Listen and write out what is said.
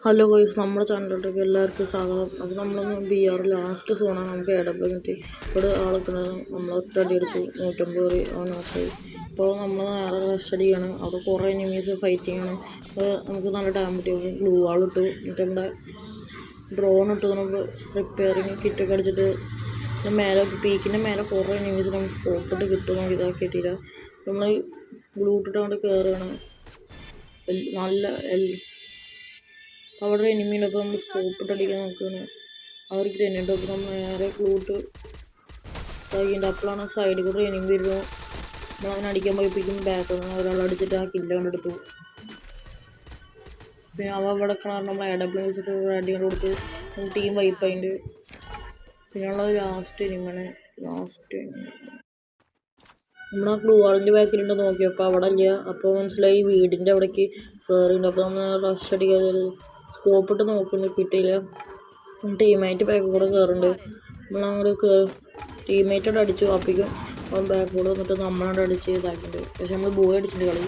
Hello guys, നമ്മുടെ ചാനലിലോട്ടേക്ക് എല്ലാവർക്കും സ്വാഗതം. അപ്പോൾ നമ്മളൊന്ന് BR ലാസ്റ്റ് സോണാണ്. നമുക്ക് AW കിട്ടി. ഇവിടെ ആളൊക്കെ നമ്മൾ ഒറ്റ അടി അടിച്ചു 150 അവനായി. അപ്പോൾ നമ്മൾ നേരെ റഷ് അടിയാണ്. അവിടെ കുറേ എനിമീസ് ഫൈറ്റിംഗ് ആണ്. അപ്പോൾ നമുക്ക് നല്ല ടൈം കിട്ടി. ബ്ലൂ വാൾ ഇട്ടു. എന്നിട്ട് നമ്മുടെ ഡ്രോൺ ഇട്ടു. നമ്മൾ റിപ്പയറിങ് കിറ്റൊക്കെ അടിച്ചിട്ട് മേലെ പീക്കിൻ്റെ മേലെ കുറേ എനിമീസ് നമുക്ക് സ്പോട്ടിട്ട് കിട്ടും. നമുക്ക് ഇതാക്കിയിട്ടില്ല. നമ്മൾ ബ്ലൂ ഇട്ടിട്ട് അങ്ങോട്ട് കയറുകയാണ്. നല്ല അവിടെ എനിമീൻ്റെ അപ്പോൾ നമ്മൾ സ്പോട്ടിട്ട് അടിക്കാൻ നോക്കുകയാണ്. അവർ ഗ്രനേഡ് അപ്പോൾ നമ്മൾ നേരെ ക്ലൂട്ട് ഇതാക്കിയിട്ട് അപ്പോഴാണ് സൈഡിൽ കൂടെ എനിമി വരുമ്പോൾ നമ്മളങ്ങനെ അടിക്കാൻ പോയപ്പോഴേക്കും ബാക്കിൽ നിന്ന് ഒരാൾ അടിച്ചിട്ട് ആ കില്ല് കണ്ടെടുത്തു. പിന്നെ അവിടെ കാരണം നമ്മൾ AW വെച്ചിട്ട് അടി കൊണ്ട് കൊടുത്ത് ടീം വൈപ്പായിട്ട്. പിന്നെയുള്ള ലാസ്റ്റ് എനിമാണ് നമ്മൾ ആ ബ്ലൂ വാളിൻ്റെ ബാക്കിലുണ്ട് നോക്കിയപ്പോൾ അവിടെ ഇല്ല. അപ്പോൾ മനസ്സിലായി വീടിൻ്റെ അവിടേക്ക് കയറിയിട്ടുണ്ട്. അപ്പോൾ നമ്മൾ റഷ് അടിക്കാതെ സ്കോപ്പ് ഇട്ട് നോക്കുന്നുണ്ട്, കിട്ടിയില്ല. ടീമേറ്റ് ബാക്ക് കൂടെ കയറുന്നുണ്ട്. നമ്മളങ്ങോട്ട് ടീമേറ്റോട് അടിച്ചു വാപ്പിക്കും. അവൻ ബാക്ക് കൂടെ വന്നിട്ട് നമ്മളോട് അടിച്ച് ഇതാക്കിയിട്ടുണ്ട്. പക്ഷെ നമ്മൾ ബോയ് അടിച്ചിട്ട് കളി.